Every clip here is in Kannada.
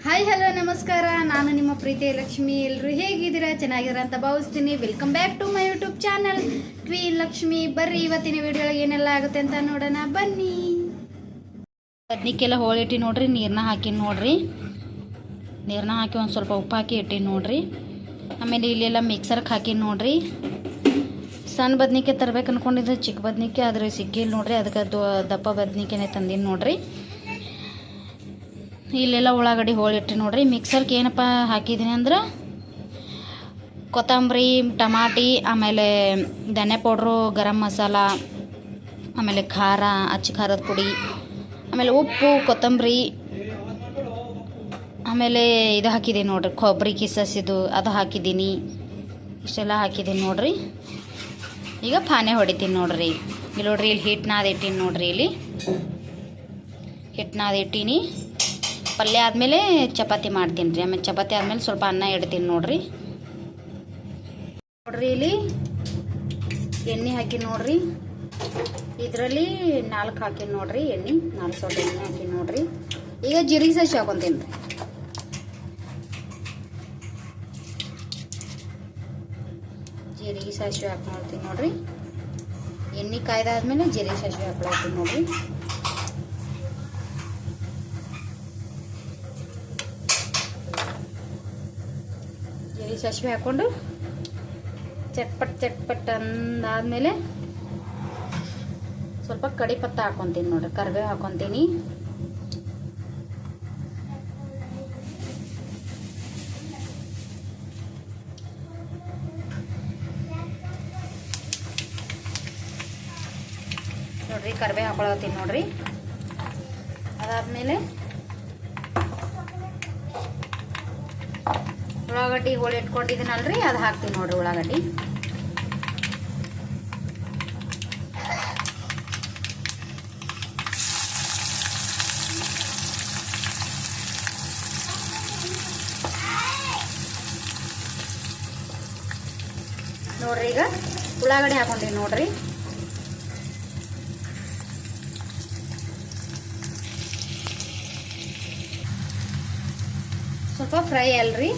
ಹಾಯ್ ಹಲೋ ನಮಸ್ಕಾರ. ನಾನು ನಿಮ್ಮ ಪ್ರೀತಿಯ ಲಕ್ಷ್ಮಿ. ಎಲ್ಲರೂ ಹೇಗಿದ್ದೀರಾ? ಚೆನ್ನಾಗಿದ್ದೀರಾ ಅಂತ ಭಾವಿಸ್ತೀನಿ. Welcome back to my YouTube channel queen Lakshmi. ಬರ್ರಿ ಇವತ್ತಿನ ವಿಡಿಯೋಗೆ ಏನೆಲ್ಲ ಆಗುತ್ತೆ ಅಂತ ನೋಡೋಣ ಬನ್ನಿ. ಬದ್ನಿಕ್ಕೆಲ್ಲ ಹೋಳಿಟ್ಟಿ ನೋಡ್ರಿ, ನೀರನ್ನ ಹಾಕಿ ನೋಡ್ರಿ, ನೀರನ್ನ ಹಾಕಿ ಒಂದು ಸ್ವಲ್ಪ ಉಪ್ಪು ಹಾಕಿ ಇಟ್ಟಿ ನೋಡ್ರಿ. ಆಮೇಲೆ ಇಲ್ಲೆಲ್ಲ ಮಿಕ್ಸರ್ಗೆ ಹಾಕಿ ನೋಡ್ರಿ. ಸಣ್ಣ ಬದ್ನಿಕಾಯಿ ತರ್ಬೇಕು ಅನ್ಕೊಂಡಿದ್ದೆ, ಚಿಕ್ಕ ಬದ್ನಿಕಾಯಿ ಆದರೆ ಸಿಕ್ಕಿಲ್ಲ ನೋಡ್ರಿ. ಅದಕ್ಕೆ ದಪ್ಪ ಬದ್ನಿಕಾಯಿನೇ ತಂದೀನಿ ನೋಡ್ರಿ. ಇಲ್ಲೆಲ್ಲ ಉಳ್ಳಾಗಡ್ಡಿ ಹೋಳಿಟ್ಟಿ ನೋಡ್ರಿ. ಮಿಕ್ಸರ್ಗೆ ಏನಪ್ಪ ಹಾಕಿದ್ದೀನಿ ಅಂದ್ರೆ ಕೊತ್ತಂಬರಿ, ಟಮಾಟಿ, ಆಮೇಲೆ ಧನಿಯಾ ಪೌಡ್ರು, ಗರಂ ಮಸಾಲ, ಆಮೇಲೆ ಖಾರ, ಅಚ್ಚ ಖಾರದ ಪುಡಿ, ಆಮೇಲೆ ಉಪ್ಪು, ಕೊತ್ತಂಬರಿ, ಆಮೇಲೆ ಇದು ಹಾಕಿದ್ದೀನಿ ನೋಡ್ರಿ, ಕೊಬ್ಬರಿ ಕಿಸಸಿದು ಅದು ಹಾಕಿದ್ದೀನಿ. ಇಷ್ಟೆಲ್ಲ ಹಾಕಿದ್ದೀನಿ ನೋಡ್ರಿ. ಈಗ ಪಾನೆ ಹೊಡಿತೀನಿ ನೋಡ್ರಿ. ಇಲ್ಲಿ ನೋಡ್ರಿ, ಇಲ್ಲಿ ಹಿಟ್ಟು ನಾದಿಟ್ಟೀನಿ ನೋಡ್ರಿ. ಇಲ್ಲಿ ಹಿಟ್ಟು ನಾದಿಟ್ಟೀನಿ. ಪಲ್ಯ ಆದಮೇಲೆ ಚಪಾತಿ ಮಾಡ್ತೀನಿ ರೀ. ಆಮೇಲೆ ಚಪಾತಿ ಆದಮೇಲೆ ಸ್ವಲ್ಪ ಅನ್ನ ಇಡ್ತೀನಿ ನೋಡ್ರಿ. ಇಲ್ಲಿ ಎಣ್ಣೆ ಹಾಕಿ ನೋಡ್ರಿ. ಇದರಲ್ಲಿ 4 ಹಾಕಿ ನೋಡ್ರಿ ಎಣ್ಣೆ, 4 ಸ್ವಲ್ಪ ಎಣ್ಣೆ ಹಾಕಿ ನೋಡ್ರಿ. ಈಗ ಜೀರಿಗೆ ಸಾಸಿವೆ ಹಾಕೊಂತೀನಿ ರೀ. ಜೀರಿಗೆ ಸಾಸಿವೆ ಹಾಕಿ ನೋಡ್ತೀನಿ ನೋಡ್ರಿ. ಎಣ್ಣೆ ಕಾಯ್ದಾದ್ಮೇಲೆ ಜೀರಿಗೆ ಸಾಸಿವೆ ಹಾಕೊಳ್ತೀನಿ ನೋಡ್ರಿ. ಜೀರಿಗೆ ಸಾಸಿವೆ ಹಾಕ್ಕೊಂಡು ಚಟ್ಪಟ್ ಅಂದಾದ್ಮೇಲೆ ಸ್ವಲ್ಪ ಕಡಿ ಪತ್ತ ಹಾಕೊತೀನಿ ನೋಡ್ರಿ. ಕರಿಬೇವು ಹಾಕೊತೀನಿ. ನೋಡ್ರಿ, ಕರಿಬೇವು ಹಾಕೊಳತ್ತೀನಿ ನೋಡ್ರಿ. ಅದಾದ್ಮೇಲೆ ಉಳ್ಳಾಗಡ್ಡಿ ಹೋಳಿ ಇಟ್ಕೊಂಡಿದ್ದೀನಲ್ರಿ, ಅದು ಹಾಕ್ತೀನಿ ನೋಡ್ರಿ. ಉಳ್ಳಾಗಡ್ಡಿ ನೋಡ್ರಿ. ಈಗ ಉಳ್ಳಾಗಡ್ಡಿ ಹಾಕೊಂಡೀನಿ ನೋಡ್ರಿ. ಸ್ವಲ್ಪ ಫ್ರೈ ಅಲ್ರಿ.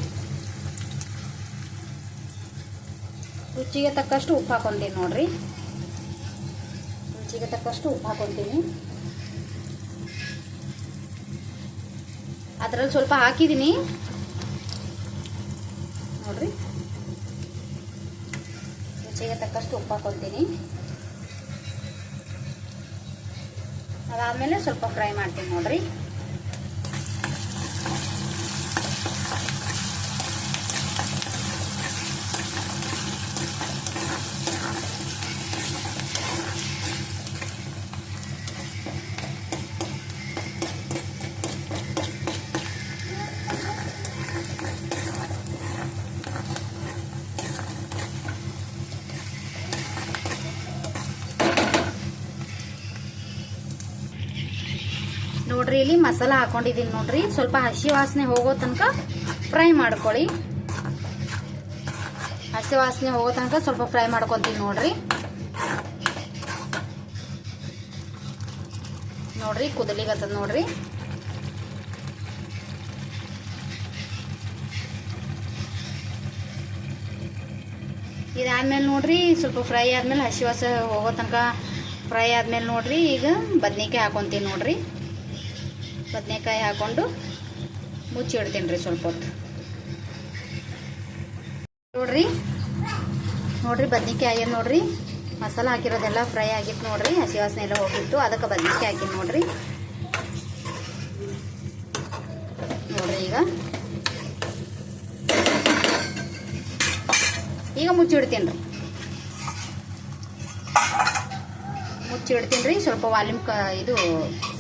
ರುಚಿಗೆ ತಕ್ಕಷ್ಟು ಉಪ್ಪು ಹಾಕೊಂತೀನಿ ನೋಡ್ರಿ. ರುಚಿಗೆ ತಕ್ಕಷ್ಟು ಉಪ್ಪು ಹಾಕೊಂತೀನಿ. ಅದರಲ್ಲಿ ಸ್ವಲ್ಪ ಹಾಕಿದ್ದೀನಿ ನೋಡ್ರಿ. ರುಚಿಗೆ ತಕ್ಕಷ್ಟು ಉಪ್ಪು ಹಾಕೊಂತೀನಿ. ಅದಾದಮೇಲೆ ಸ್ವಲ್ಪ ಫ್ರೈ ಮಾಡ್ತೀನಿ ನೋಡ್ರಿ. ನೋಡ್ರಿ, ಇಲ್ಲಿ ಮಸಾಲ ಹಾಕೊಂಡಿದ್ದೀನಿ ನೋಡ್ರಿ. ಸ್ವಲ್ಪ ಹಸಿ ವಾಸನೆ ಹೋಗೋ ತನಕ ಫ್ರೈ ಮಾಡ್ಕೊಳ್ಳಿ. ಹಸಿ ವಾಸನೆ ಹೋಗೋ ತನಕ ಸ್ವಲ್ಪ ಫ್ರೈ ಮಾಡ್ಕೊತೀನಿ ನೋಡ್ರಿ. ನೋಡ್ರಿ, ಕುದಲಿಗತ್ತದ ನೋಡ್ರಿ. ಇದಾದ್ಮೇಲೆ ನೋಡ್ರಿ, ಸ್ವಲ್ಪ ಫ್ರೈ ಆದ್ಮೇಲೆ ಹಸಿ ವಾಸನೆ ಹೋಗೋ ತನಕ ಫ್ರೈ ಆದ್ಮೇಲೆ ನೋಡ್ರಿ, ಈಗ ಬದ್ನಿಕಾಯಿ ಹಾಕೊಂತೀನಿ ನೋಡ್ರಿ. ಬದನೆಕಾಯಿ ಹಾಕೊಂಡು ಮುಚ್ಚಿ ಇಡ್ತೀನಿ ರೀ ಸ್ವಲ್ಪ ಹೊತ್ತು. ನೋಡ್ರಿ ಬದನೆಕಾಯಿ ಆಗ್ಯದ ನೋಡ್ರಿ. ಮಸಾಲ ಹಾಕಿರೋದೆಲ್ಲ ಫ್ರೈ ಆಗಿತ್ತು ನೋಡ್ರಿ. ಹಸಿ ವಾಸನೆ ಎಲ್ಲ ಹೋಗಿತ್ತು. ಅದಕ್ಕೆ ಬದನೆಕಾಯಿ ಹಾಕಿನಿ ನೋಡ್ರಿ. ಈಗ ಮುಚ್ಚಿಡ್ತೀನಿ ರೀ. ಮುಚ್ಚಿಡ್ತೀನಿ ರೀ. ಸ್ವಲ್ಪ ವಾಲ್ಯೂಮ್ ಇದು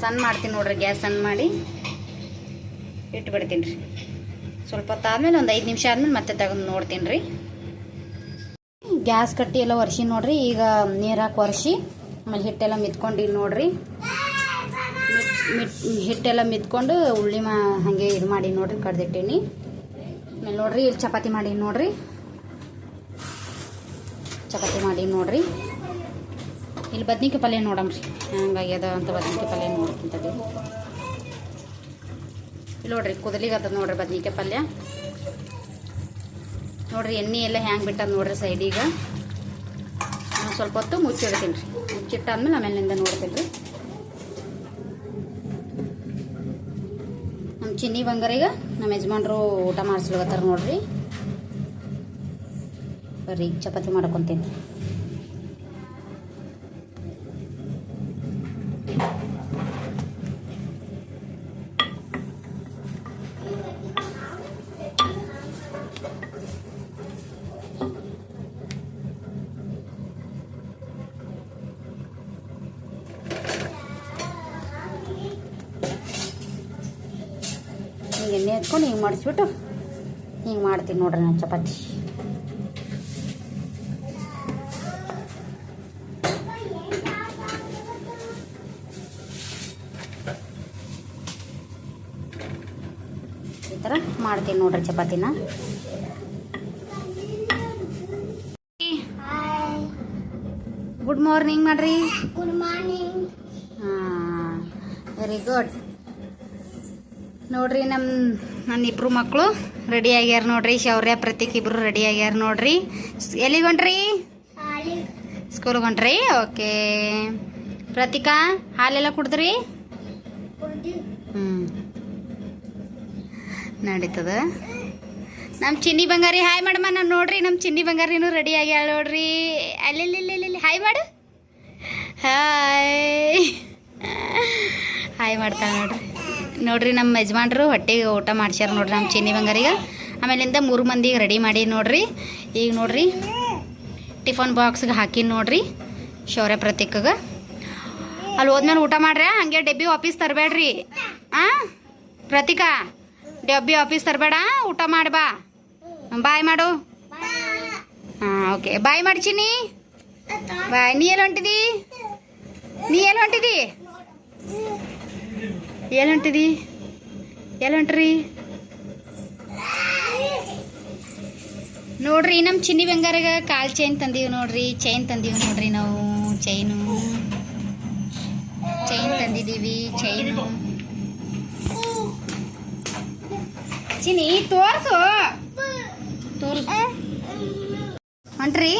ಸಣ್ಣ ಮಾಡ್ತೀನಿ ನೋಡ್ರಿ. ಗ್ಯಾಸ್ ಸಣ್ಣ ಮಾಡಿ ಇಟ್ಬಿಡ್ತೀನಿ ರೀ. ಸ್ವಲ್ಪ ಹೊತ್ತಾದ್ಮೇಲೆ ಒಂದು 5 ನಿಮಿಷ ಆದ್ಮೇಲೆ ಮತ್ತೆ ತೆಗೆದು ನೋಡ್ತೀನಿ ರೀ. ಗ್ಯಾಸ್ ಕಟ್ಟಿ ಎಲ್ಲ ಒರೆಸಿ ನೋಡ್ರಿ. ಈಗ ನೀರು ಹಾಕಿ ಒರೆಸಿ ಆಮೇಲೆ ಹಿಟ್ಟೆಲ್ಲ ಮಿತ್ಕೊಂಡು ನೋಡ್ರಿ. ಹಿಟ್ಟೆಲ್ಲ ಮಿತ್ಕೊಂಡು ಉಳ್ಳಿ ಹಾಗೆ ಇದು ಮಾಡಿ ನೋಡ್ರಿ, ಕಡ್ದಿಟ್ಟೀನಿ. ಆಮೇಲೆ ನೋಡ್ರಿ, ಇಲ್ಲಿ ಚಪಾತಿ ಮಾಡಿ ನೋಡ್ರಿ. ಚಪಾತಿ ಮಾಡಿ ನೋಡ್ರಿ. ಇಲ್ಲಿ ಬದ್ನಿಕಾಯಿ ಪಲ್ಯ ನೋಡಮ್ರಿ ಹಂಗಾಗ್ಯದ ಅಂತ. ಬದ್ನಿಕಾಯಿ ಪಲ್ಯ ನೋಡ್ಕೊಂತದ್ದು ನೋಡ್ರಿ ಕುದಲಿಗತ್ತದ ನೋಡ್ರಿ ಬದ್ನಿಕಾಯಿ ಪಲ್ಯ ನೋಡ್ರಿ. ಎಣ್ಣೆ ಎಲ್ಲ ಹ್ಯಾಂಗೆ ಬಿಟ್ಟದ ನೋಡ್ರಿ ಸೈಡಿಗೆ. ನಾನು ಸ್ವಲ್ಪ ಹೊತ್ತು ಮುಚ್ಚಿಡ್ತೀನಿ ರೀ. ಮುಚ್ಚಿಟ್ಟಾದ್ಮೇಲೆ ಆಮೇಲಿಂದ ನೋಡ್ತೀನಿ ರೀ. ನಮ್ಮ ಚಿನ್ನಿ ಬಂಗಾರಿಗೆ ನಮ್ಮ ಯಜಮಾನ್ರು ಊಟ ಮಾಡಿಸ್ಲಿಕತ್ತಾರ ನೋಡ್ರಿ. ಬರ್ರಿ ಈಗ ಚಪಾತಿ ಮಾಡ್ಕೊತೀನಿ. ಹಿಂಗೆ ಎಣ್ಣೆ ಹಚ್ಕೊಂಡು ಹಿಂಗೆ ಮಾಡಿಸ್ಬಿಟ್ಟು ಹಿಂಗೆ ಮಾಡ್ತೀನಿ ನೋಡ್ರಿ ನಾನು ಚಪಾತಿ. ಈ ಥರ ಮಾಡ್ತೀನಿ ನೋಡ್ರಿ ಚಪಾತಿನ. ಗುಡ್ ಮಾರ್ನಿಂಗ್ ಮಾಡ್ರಿ. Good morning. ಹಾಂ, ವೆರಿ ಗುಡ್. ನೋಡ್ರಿ ನನ್ನ ಇಬ್ಬರು ಮಕ್ಕಳು ರೆಡಿ ಆಗ್ಯಾರ ನೋಡ್ರಿ. ಶೌರ್ಯ ಪ್ರತೀಕ್ ಇಬ್ಬರು ರೆಡಿ ಆಗ್ಯಾರ ನೋಡ್ರಿ. ಎಲ್ಲಿಗೆ ಹೊಂಟ್ರಿ? ಸ್ಕೂಲ್ಗೆ ಹೊಂಟ್ರಿ. ಓಕೆ. ಪ್ರತೀಕಾ ಹಾಲೆಲ್ಲ ಕುಡಿದ್ರಿ? ನಡೀತದ. ನಮ್ಮ ಚಿನ್ನಿ ಬಂಗಾರಿ ಹಾಯ್ ಮಾಡಮ್ಮ. ನಾನು ನೋಡ್ರಿ ನಮ್ಮ ಚಿನ್ನಿ ಬಂಗಾರಿನೂ ರೆಡಿ ಆಗ್ಯಾಳ ನೋಡ್ರಿ. ಅಲ್ಲಿ ಹಾಯ್ ಮಾಡು. ಹಾಯ್ ಮಾಡ್ತಾಳೆ ನೋಡ್ರಿ. ನೋಡ್ರಿ ನಮ್ಮ ಯಜಮಾನ್ರು ಹೊಟ್ಟೆಗೆ ಊಟ ಮಾಡ್ಸ್ಯಾರ ನೋಡ್ರಿ ನಮ್ಮ ಚಿನ್ನಿ ಬಂಗಾರಿಗೆ. ಆಮೇಲಿಂದ 3 ಮಂದಿಗೆ ರೆಡಿ ಮಾಡಿ ನೋಡ್ರಿ. ಈಗ ನೋಡ್ರಿ ಟಿಫನ್ ಬಾಕ್ಸ್ಗೆ ಹಾಕಿ ನೋಡ್ರಿ ಶೌರ್ಯ ಪ್ರತೀಕ್ಗೆ. ಅಲ್ಲಿ ಹೋದ್ಮೇಲೆ ಊಟ ಮಾಡ್ರಿ. ಹಂಗೆ ಡಬ್ಬಿ ವಾಪೀಸ್ ತರಬೇಡ್ರಿ. ಪ್ರತೀಕಾ ಡಬ್ಬಿ ವಾಪೀಸ್ ತರಬೇಡ, ಊಟ ಮಾಡಿ ಬಾ. ಬಾಯ್ ಮಾಡು. ಹಾಂ ಓಕೆ, ಬಾಯ್ ಮಾಡಿ ಚಿನ್ನಿ. ಬಾಯ್. ನೀ ಎಲ್ಲಿ ಹೊಂಟಿದಿ? ಎಲ್ಲಿ ಹೊಂಟ್ರಿ? ನೋಡ್ರಿ ನಮ್ಮ ಚಿನ್ನಿ ಬಂಗಾರಿಗೆ ಕಾಲ್ ಚೈನ್ ತಂದೀವಿ ನೋಡ್ರಿ. ಚೈನ್ ನಾವು ಚೈನು ತಂದಿದ್ದೀವಿ. ಚೈನು ಚಿನ್ನಿ ತೋರ್ಸು. ಹೊಂಟ್ರಿ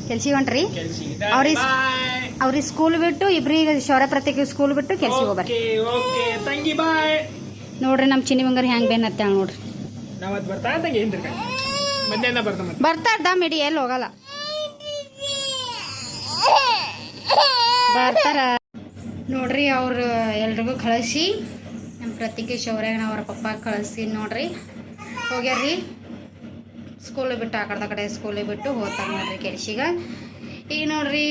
ಕೆಲ್ಸಿಗೆ ಹೊಂಟ್ರಿ. ಅವ್ರಿಗೆ ಸ್ಕೂಲ್ ಬಿಟ್ಟು ಇಬ್ರಿಗೆ ಶೌರ್ಯ ಪ್ರತೀಕ್ ಸ್ಕೂಲ್ ಬಿಟ್ಟು ಕೆಲ್ಸಿಗೆ ಹೋಗ್ಬರ್ರಿ. ನೋಡ್ರಿ ನಮ್ಮ ಚಿನ್ನಿ ಬಂಗಾರ ಹೆಂಗೆ ಬೇನ್ ಹತ್ತಾಳ ನೋಡ್ರಿ. ಬರ್ತಾರ ಮಿಡಿ ಎಲ್ಲಿ ಹೋಗಲ್ಲ. ಬರ್ತಾರ ನೋಡ್ರಿ. ಅವ್ರು ಎಲ್ರಿಗೂ ಕಳಿಸಿ ನಮ್ಮ ಪ್ರತೀಕ್ ಶೌರ್ಯನ ಅವ್ರ ಪಪ್ಪ ಕಳಿಸಿ ನೋಡ್ರಿ ಹೋಗ್ಯಾರ್ರಿ. ಸ್ಕೂಲಿಗೆ ಬಿಟ್ಟು ಆ ಕಡೆ ಸ್ಕೂಲಿಗೆ ಬಿಟ್ಟು ಹೋಗ್ತಾರೆ ನೋಡ್ರಿ ಕೆಲ್ಸಿಗೆ. ಈಗ ನೋಡ್ರಿ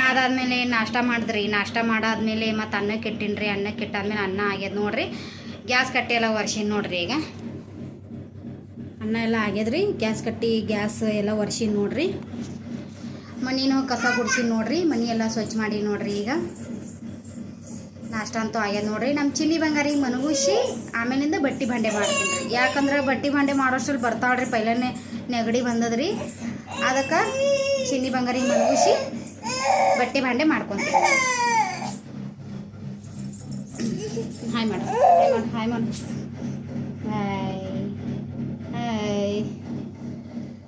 ಅದಾದ್ಮೇಲೆ ನಾಷ್ಟ ಮಾಡಿದ್ರಿ. ನಾಷ್ಟ ಮಾಡಾದ್ಮೇಲೆ ಮತ್ತು ಅನ್ನಕ್ಕೆ ಇಟ್ಟಿನ್ರಿ. ಅನ್ನಕ್ಕೆ ಇಟ್ಟಾದ್ಮೇಲೆ ಅನ್ನ ಆಗ್ಯದ ನೋಡ್ರಿ. ಗ್ಯಾಸ್ ಕಟ್ಟಿ ಎಲ್ಲ ಒರ್ಸಿನ್ ನೋಡ್ರಿ. ಈಗ ಅನ್ನ ಎಲ್ಲ ಆಗ್ಯದ್ರಿ. ಗ್ಯಾಸ್ ಎಲ್ಲ ಒರ್ಸಿನ್ ನೋಡ್ರಿ. ಮನಿನೂ ಕಸ ಗುಡ್ಸಿನ್ ನೋಡ್ರಿ. ಮನಿ ಎಲ್ಲ ಸ್ವಚ್ಛ ಮಾಡಿ ನೋಡ್ರಿ. ಈಗ ನಾಷ್ಟ ಅಂತೂ ಆಗ್ಯದ ನೋಡ್ರಿ. ನಮ್ಮ ಚಿನ್ನಿ ಬಂಗಾರಿಗೆ ಮನಗೂಸಿ ಆಮೇಲಿಂದ ಬಟ್ಟೆ ಭಾಂಡೆ ಮಾಡ್ತೀನಿ ರೀ. ಯಾಕಂದ್ರೆ ಬಟ್ಟೆ ಭಾಂಡೆ ಮಾಡೋಷ್ಟ್ರಲ್ಲಿ ಬರ್ತಾಳ್ರಿ. ಪೈಲನೇ ನೆಗಡಿ ಬಂದದ್ರಿ. ಅದಕ್ಕೆ ಚಿನ್ನಿ ಬಂಗಾರಿಗೆ ಮನಗೂಸಿ ಬಟ್ಟೆ ಭಾಂಡೆ ಮಾಡ್ಕೊತೀನಿ. ಹಾಯ್ ಮಾಡು. ಹಾಯ್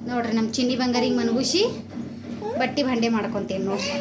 ನೋಡ್ರಿ ನಮ್ಮ ಚಿನ್ನಿ ಬಂಗಾರಿಗೆ ಮನಗೂಸಿ ಬಟ್ಟೆ ಭಾಂಡೆ ಮಾಡ್ಕೊತೀನಿ ನೋಡ್ರಿ.